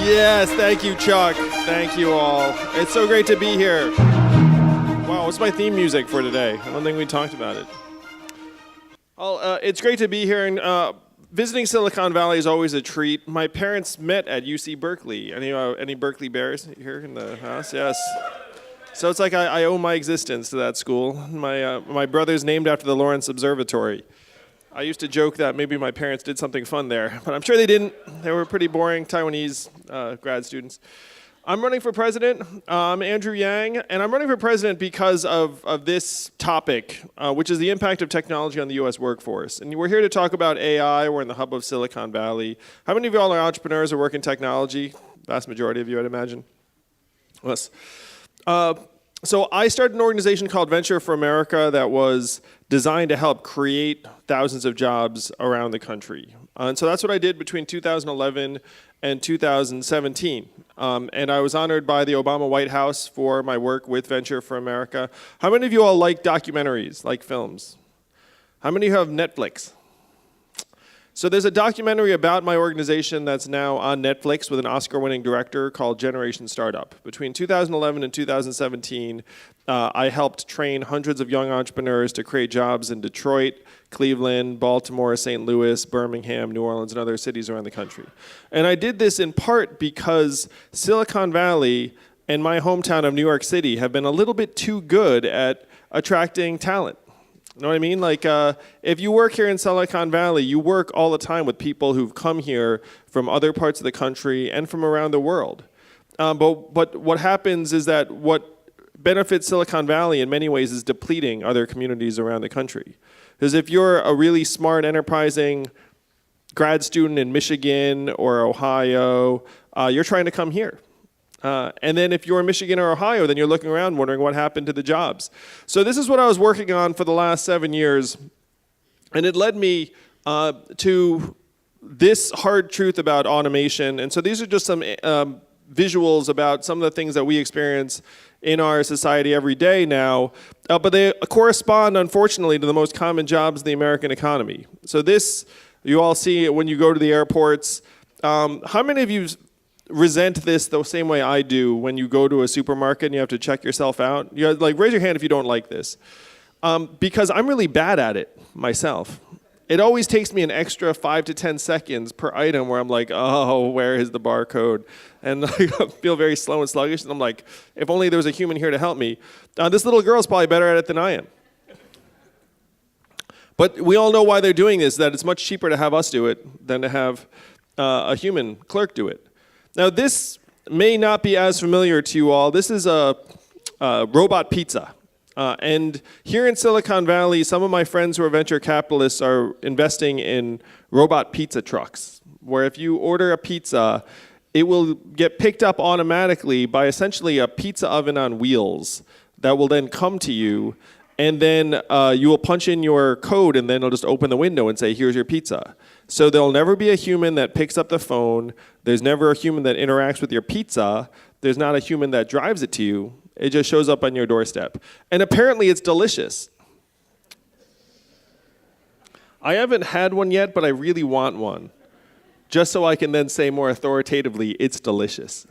Yes, thank you, Chuck. Thank you all. It's so great to be here. Wow, what's my theme music for today? I don't think we talked about it. It's great to be here, and visiting Silicon Valley is always a treat. My parents met at UC Berkeley. Any Berkeley Bears here in the house? Yes. So it's like I owe my existence to that school. My brother's named after the Lawrence Observatory. I used to joke that maybe my parents did something fun there, but I'm sure they didn't. They were pretty boring Taiwanese grad students. I'm running for president. I'm Andrew Yang, and I'm running for president because of this topic, which is the impact of technology on the U.S. workforce. And we're here to talk about AI. We're in the hub of Silicon Valley. How many of you all are entrepreneurs or work in technology? Vast majority of you, I'd imagine. Yes. So I started an organization called Venture for America that was designed to help create thousands of jobs around the country. And so that's what I did between 2011 and 2017. And I was honored by the Obama White House for my work with Venture for America. How many of you all like documentaries, like films? How many of you have Netflix? So there's a documentary about my organization that's now on Netflix with an Oscar-winning director called Generation Startup. Between 2011 and 2017, I helped train hundreds of young entrepreneurs to create jobs in Detroit, Cleveland, Baltimore, St. Louis, Birmingham, New Orleans, and other cities around the country. And I did this in part because Silicon Valley and my hometown of New York City have been a little bit too good at attracting talent. You know what I mean? Like, if you work here in Silicon Valley, you work all the time with people who've come here from other parts of the country and from around the world. But what happens is that what benefits Silicon Valley in many ways is depleting other communities around the country. Because if you're a really smart, enterprising grad student in Michigan or Ohio, you're trying to come here. And then if you're in Michigan or Ohio, then you're looking around wondering what happened to the jobs. So this is what I was working on for the last 7 years. And it led me to this hard truth about automation. And so these are just some visuals about some of the things that we experience in our society every day now. But they correspond, unfortunately, to the most common jobs in the American economy. So this, you all see it when you go to the airports. How many of you resent this the same way I do when you go to a supermarket and you have to check yourself out? You know, like, raise your hand if you don't like this. Because I'm really bad at it myself. It always takes me an extra 5 to 10 seconds per item where I'm like, oh, where is the barcode? And I feel very slow and sluggish. And I'm like, if only there was a human here to help me. This little girl's probably better at it than I am. But we all know why they're doing this, that it's much cheaper to have us do it than to have a human clerk do it. Now, this may not be as familiar to you all. This is a robot pizza. And here in Silicon Valley, some of my friends who are venture capitalists are investing in robot pizza trucks, where if you order a pizza, it will get picked up automatically by essentially a pizza oven on wheels that will then come to you, and then you will punch in your code, and then it'll just open the window and say, here's your pizza. So there'll never be a human that picks up the phone. There's never a human that interacts with your pizza. There's not a human that drives it to you. It just shows up on your doorstep. And apparently it's delicious. I haven't had one yet, but I really want one. Just so I can then say more authoritatively, it's delicious.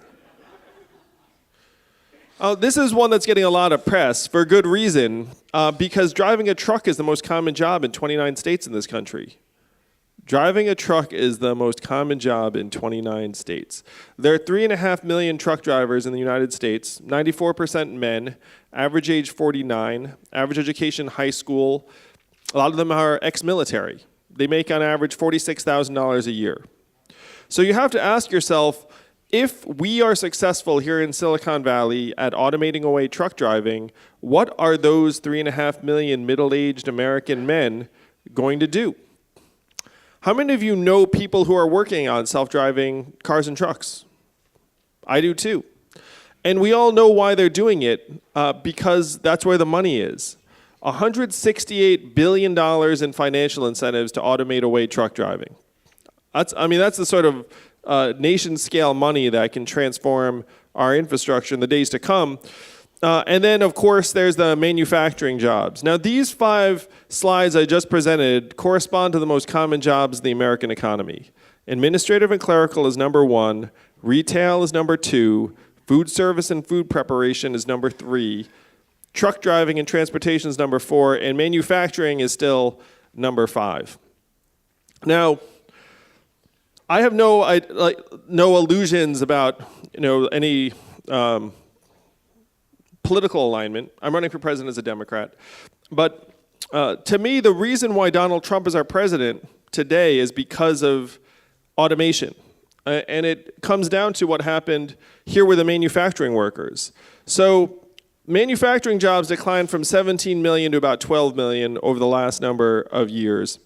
This is one that's getting a lot of press for good reason, because driving a truck is the most common job in 29 states in this country. Driving a truck is the most common job in 29 states. There are 3.5 million truck drivers in the United States, 94% men, average age 49, average education high school. A lot of them are ex-military. They make on average $46,000 a year. So you have to ask yourself, if we are successful here in Silicon Valley at automating away truck driving, what are those 3.5 million middle-aged American men going to do? How many of you know people who are working on self-driving cars and trucks? I do too. And we all know why they're doing it, because that's where the money is. $168 billion in financial incentives to automate away truck driving. That's the sort of nation-scale money that can transform our infrastructure in the days to come. And then, of course, there's the manufacturing jobs. Now, these 5 slides I just presented correspond to the most common jobs in the American economy. Administrative and clerical is number 1. Retail is number 2. Food service and food preparation is number 3. Truck driving and transportation is number 4. And manufacturing is still number 5. Now, I have no illusions about any political alignment. I'm running for president as a Democrat. But to me, the reason why Donald Trump is our president today is because of automation. And it comes down to what happened here with the manufacturing workers. So manufacturing jobs declined from 17 million to about 12 million over the last number of years.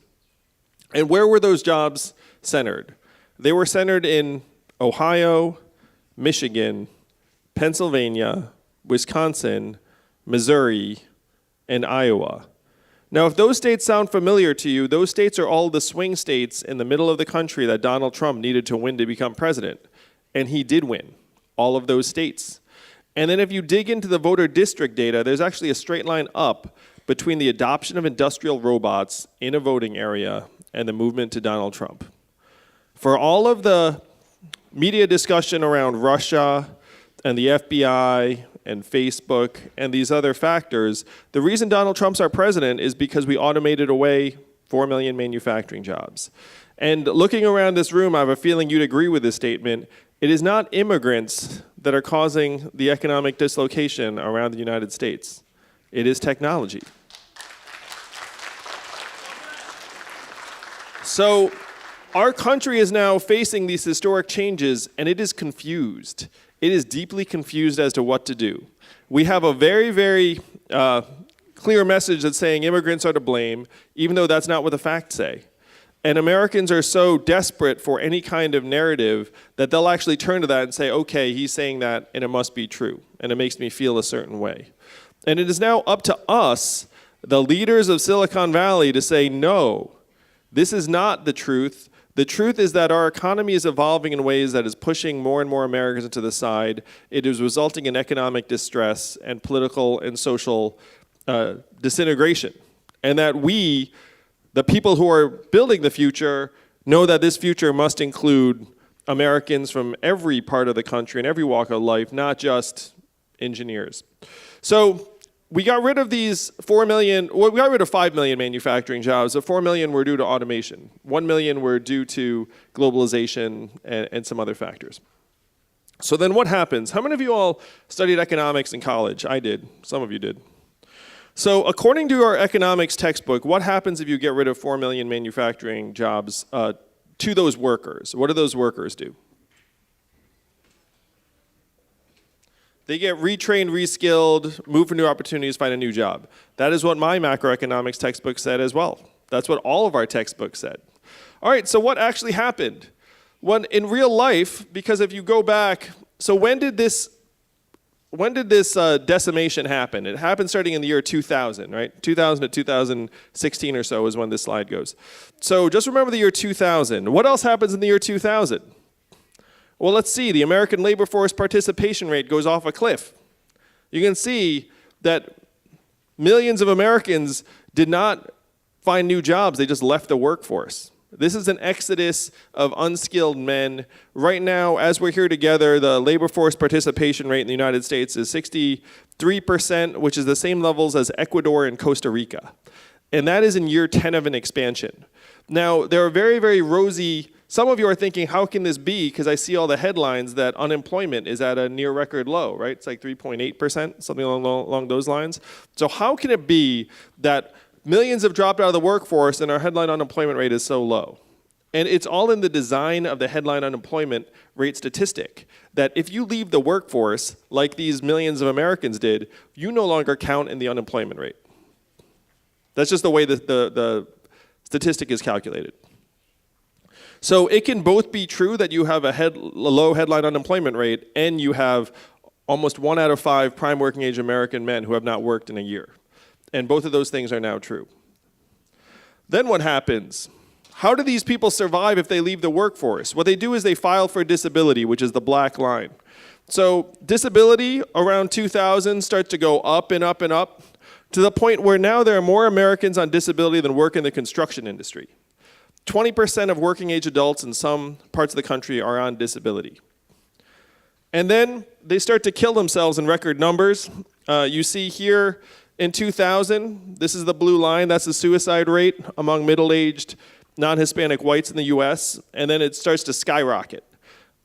And where were those jobs centered? They were centered in Ohio, Michigan, Pennsylvania, Wisconsin, Missouri, and Iowa. Now, if those states sound familiar to you, those states are all the swing states in the middle of the country that Donald Trump needed to win to become president. And he did win all of those states. And then if you dig into the voter district data, there's actually a straight line up between the adoption of industrial robots in a voting area and the movement to Donald Trump. For all of the media discussion around Russia and the FBI and Facebook and these other factors, the reason Donald Trump's our president is because we automated away 4 million manufacturing jobs. And looking around this room, I have a feeling you'd agree with this statement. It is not immigrants that are causing the economic dislocation around the United States. It is technology. So our country is now facing these historic changes, and it is confused. It is deeply confused as to what to do. We have a very, very clear message that's saying immigrants are to blame, even though that's not what the facts say. And Americans are so desperate for any kind of narrative that they'll actually turn to that and say, okay, he's saying that, and it must be true, and it makes me feel a certain way. And it is now up to us, the leaders of Silicon Valley, to say, no, this is not the truth. The truth is that our economy is evolving in ways that is pushing more and more Americans to the side. It is resulting in economic distress and political and social disintegration. And that we, the people who are building the future, know that this future must include Americans from every part of the country and every walk of life, not just engineers. So we got rid of these 4 million, well, we got rid of 5 million manufacturing jobs. The 4 million were due to automation. 1 million were due to globalization and some other factors. So then what happens? How many of you all studied economics in college? I did. Some of you did. So according to our economics textbook, what happens if you get rid of 4 million manufacturing jobs to those workers? What do those workers do? They get retrained, reskilled, move for new opportunities, find a new job. That is what my macroeconomics textbook said as well. That's what all of our textbooks said. All right, so what actually happened? When in real life, because if you go back, so when did this decimation happen? It happened starting in the year 2000, right? 2000 to 2016 or so is when this slide goes. So just remember the year 2000. What else happens in the year 2000? Well, let's see. The American labor force participation rate goes off a cliff. You can see that millions of Americans did not find new jobs. They just left the workforce. This is an exodus of unskilled men. Right now, as we're here together, the labor force participation rate in the United States is 63%, which is the same levels as Ecuador and Costa Rica. And that is in year 10 of an expansion. Now, there are very, very rosy. Some of you are thinking, how can this be? Because I see all the headlines that unemployment is at a near record low, right? It's like 3.8%, something along those lines. So how can it be that millions have dropped out of the workforce and our headline unemployment rate is so low? And it's all in the design of the headline unemployment rate statistic, that if you leave the workforce, like these millions of Americans did, you no longer count in the unemployment rate. That's just the way the statistic is calculated. So it can both be true that you have a low headline unemployment rate and you have almost 1 out of 5 prime working age American men who have not worked in a year. And both of those things are now true. Then what happens? How do these people survive if they leave the workforce? What they do is they file for disability, which is the black line. So disability around 2000 starts to go up and up and up to the point where now there are more Americans on disability than work in the construction industry. 20% of working age adults in some parts of the country are on disability. And then they start to kill themselves in record numbers. You see here in 2000, this is the blue line, that's the suicide rate among middle-aged non-Hispanic whites in the US, and then it starts to skyrocket.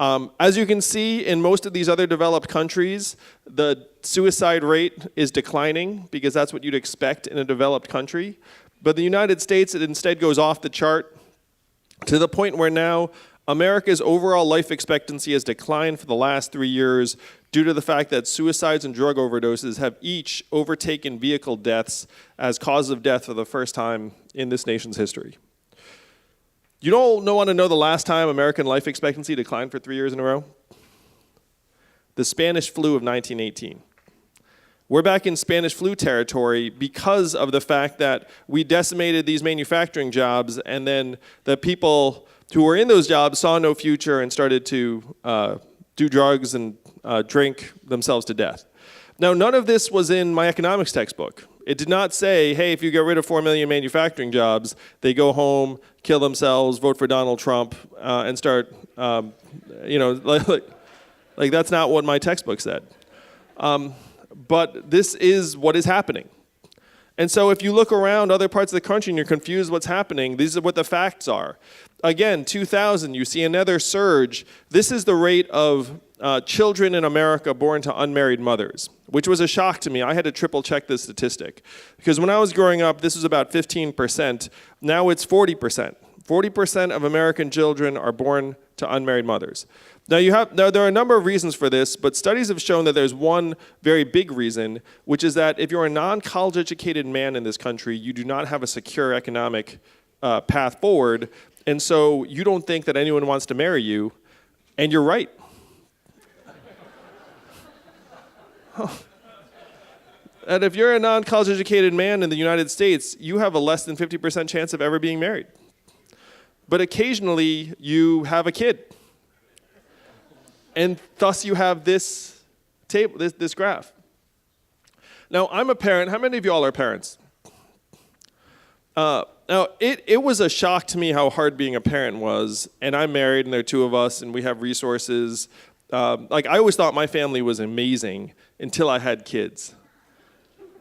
As you can see, in most of these other developed countries, the suicide rate is declining because that's what you'd expect in a developed country. But in the United States, it instead goes off the chart to the point where now America's overall life expectancy has declined for the last 3 years due to the fact that suicides and drug overdoses have each overtaken vehicle deaths as causes of death for the first time in this nation's history. You don't want to know the last time American life expectancy declined for 3 years in a row? The Spanish flu of 1918. We're back in Spanish flu territory because of the fact that we decimated these manufacturing jobs, and then the people who were in those jobs saw no future and started to do drugs and drink themselves to death. Now, none of this was in my economics textbook. It did not say, hey, if you get rid of 4 million manufacturing jobs, they go home, kill themselves, vote for Donald Trump, and start, like that's not what my textbook said. But this is what is happening. And so if you look around other parts of the country and you're confused what's happening, these are what the facts are. Again, 2000, you see another surge. This is the rate of children in America born to unmarried mothers, which was a shock to me. I had to triple check this statistic. Because when I was growing up, this was about 15%. Now it's 40%. 40% of American children are born to unmarried mothers. Now, there are a number of reasons for this, but studies have shown that there's one very big reason, which is that if you're a non-college educated man in this country, you do not have a secure economic path forward, and so you don't think that anyone wants to marry you, and you're right. And if you're a non-college educated man in the United States, you have a less than 50% chance of ever being married. But occasionally, you have a kid. And thus you have this table, this graph. Now, I'm a parent. How many of y'all are parents? Now, it was a shock to me how hard being a parent was. And I'm married, and there are two of us, and we have resources. Like, I always thought my family was amazing until I had kids.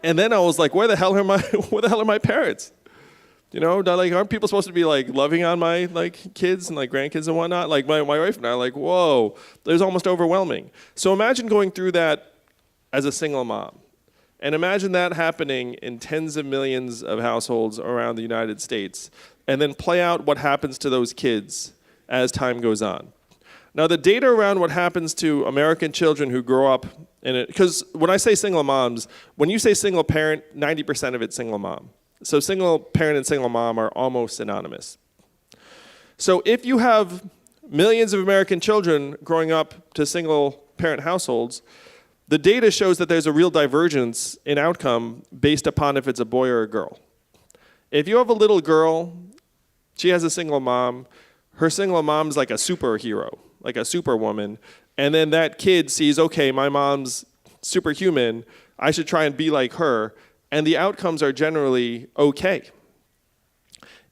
And then I was like, where the hell are my parents? You know, like, aren't people supposed to be like loving on my kids and grandkids and whatnot? Like my wife and I are like, whoa, it was almost overwhelming. So imagine going through that as a single mom. And imagine that happening in tens of millions of households around the United States. And then play out what happens to those kids as time goes on. Now, the data around what happens to American children who grow up in it, because when I say single moms, when you say single parent, 90% of it's single mom. So single parent and single mom are almost synonymous. So if you have millions of American children growing up to single parent households, the data shows that there's a real divergence in outcome based upon if it's a boy or a girl. If you have a little girl, she has a single mom, her single mom's like a superhero, like a superwoman, and then that kid sees, okay, my mom's superhuman, I should try and be like her, and the outcomes are generally okay.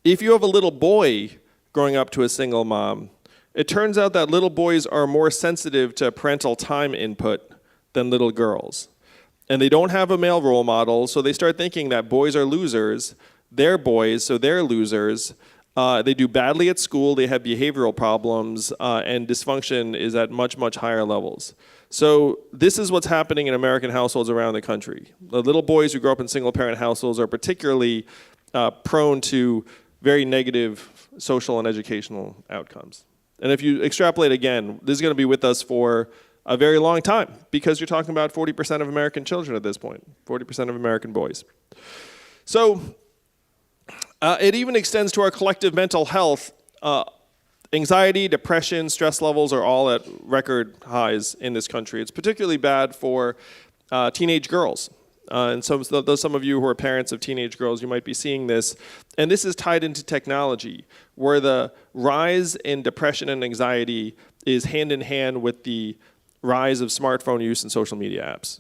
If you have a little boy growing up to a single mom, it turns out that little boys are more sensitive to parental time input than little girls. And they don't have a male role model, so they start thinking that boys are losers, they're boys, so they're losers. They do badly at school, they have behavioral problems, and dysfunction is at much, much higher levels. So this is what's happening in American households around the country. The little boys who grow up in single-parent households are particularly prone to very negative social and educational outcomes. And if you extrapolate again, this is going to be with us for a very long time, because you're talking about 40% of American children at this point, 40% of American boys. So it even extends to our collective mental health. Anxiety, depression, stress levels are all at record highs in this country. It's particularly bad for teenage girls. And some of you who are parents of teenage girls, you might be seeing this. And this is tied into technology, where the rise in depression and anxiety is hand in hand with the rise of smartphone use and social media apps.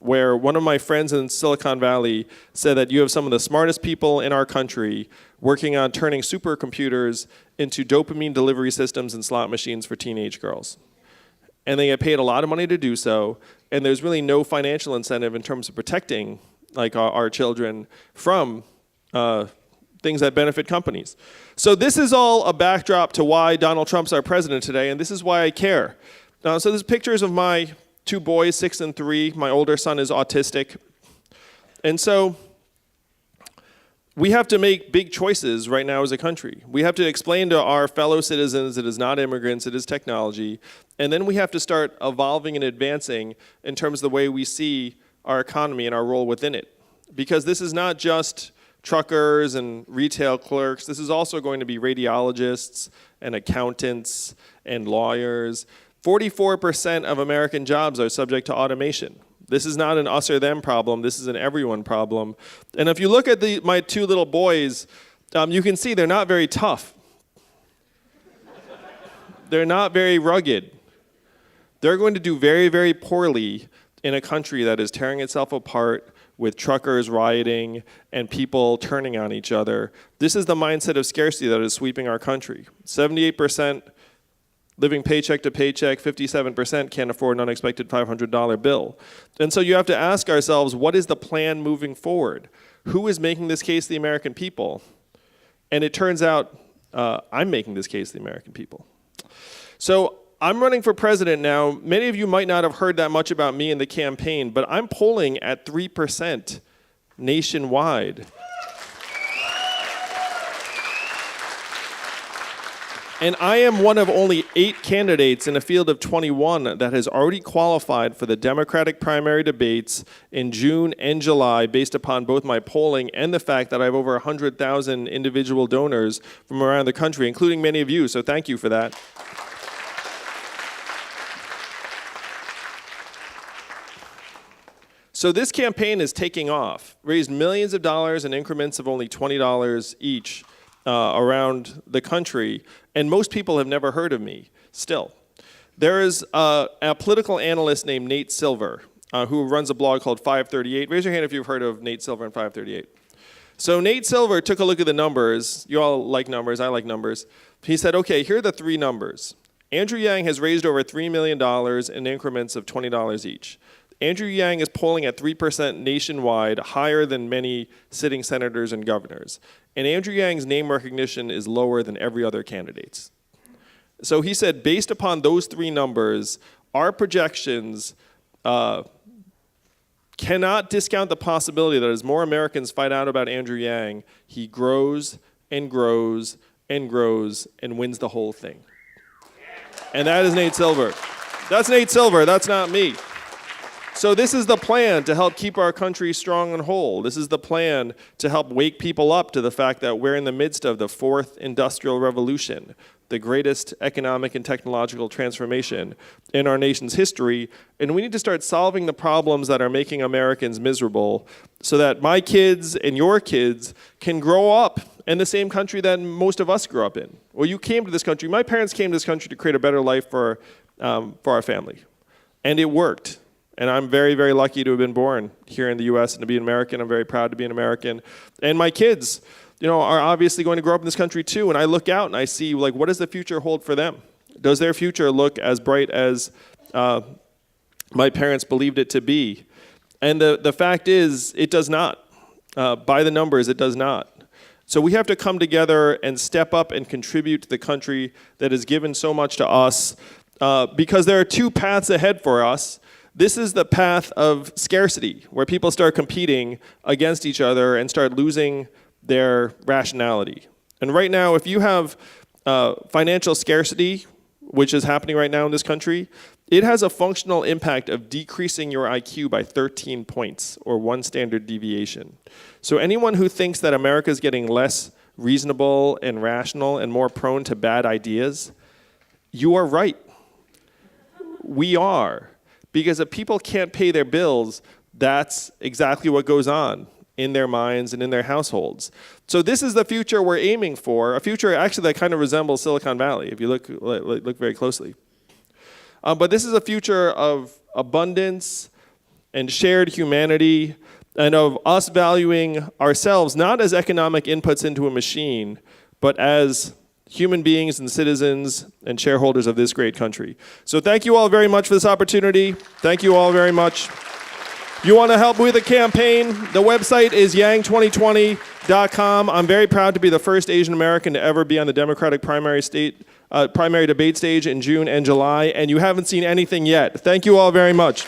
where one of my friends in Silicon Valley said that you have some of the smartest people in our country working on turning supercomputers into dopamine delivery systems and slot machines for teenage girls. And they get paid a lot of money to do so, and there's really no financial incentive in terms of protecting like our children from things that benefit companies. So this is all a backdrop to why Donald Trump's our president today, and this is why I care. So there's pictures of my 2 boys, 6 and 3. My older son is autistic. And so we have to make big choices right now as a country. We have to explain to our fellow citizens it is not immigrants, it is technology. And then we have to start evolving and advancing in terms of the way we see our economy and our role within it. Because this is not just truckers and retail clerks. This is also going to be radiologists and accountants and lawyers. 44% of American jobs are subject to automation. This is not an us or them problem. This is an everyone problem. And if you look at my 2 little boys, you can see they're not very tough. They're not very rugged. They're going to do very, very poorly in a country that is tearing itself apart with truckers rioting and people turning on each other. This is the mindset of scarcity that is sweeping our country. 78% living paycheck to paycheck, 57% can't afford an unexpected $500 bill. And so you have to ask ourselves, what is the plan moving forward? Who is making this case to the American people? And it turns out I'm making this case to the American people. So I'm running for president now. Many of you might not have heard that much about me in the campaign, but I'm polling at 3% nationwide. And I am one of only 8 candidates in a field of 21 that has already qualified for the Democratic primary debates in June and July based upon both my polling and the fact that I have over 100,000 individual donors from around the country, including many of you, so thank you for that. So this campaign is taking off, raised millions of dollars in increments of only $20 each around the country, and most people have never heard of me still. There is a political analyst named Nate Silver who runs a blog called 538. Raise your hand if you've heard of Nate Silver and 538. So Nate Silver took a look at the numbers. You all like numbers, I like numbers. He said, okay, here are the 3 numbers. Andrew Yang has raised over $3 million in increments of $20 each. Andrew Yang is polling at 3% nationwide, higher than many sitting senators and governors. And Andrew Yang's name recognition is lower than every other candidate's. So he said, based upon those 3 numbers, our projections cannot discount the possibility that as more Americans find out about Andrew Yang, he grows and grows and grows and wins the whole thing. And that is Nate Silver. That's Nate Silver, that's not me. So this is the plan to help keep our country strong and whole. This is the plan to help wake people up to the fact that we're in the midst of the 4th industrial revolution, the greatest economic and technological transformation in our nation's history. And we need to start solving the problems that are making Americans miserable so that my kids and your kids can grow up in the same country that most of us grew up in. Well, you came to this country. My parents came to this country to create a better life for our family. And it worked. And I'm very, very lucky to have been born here in the US and to be an American. I'm very proud to be an American. And my kids, are obviously going to grow up in this country too. And I look out and I see, like, what does the future hold for them? Does their future look as bright as my parents believed it to be? And the fact is, it does not. By the numbers, it does not. So we have to come together and step up and contribute to the country that has given so much to us because there are 2 paths ahead for us. This is the path of scarcity, where people start competing against each other and start losing their rationality. And right now, if you have financial scarcity, which is happening right now in this country, it has a functional impact of decreasing your IQ by 13 points, or 1 standard deviation. So anyone who thinks that America is getting less reasonable and rational and more prone to bad ideas, you are right. We are. Because if people can't pay their bills, that's exactly what goes on in their minds and in their households. So this is the future we're aiming for, a future actually that kind of resembles Silicon Valley, if you look very closely. But this is a future of abundance and shared humanity, and of us valuing ourselves not as economic inputs into a machine, but as human beings and citizens and shareholders of this great country. So thank you all very much for this opportunity. Thank you all very much. You want to help with the campaign? The website is yang2020.com. I'm very proud to be the first Asian American to ever be on the Democratic primary debate stage in June and July, and you haven't seen anything yet. Thank you all very much.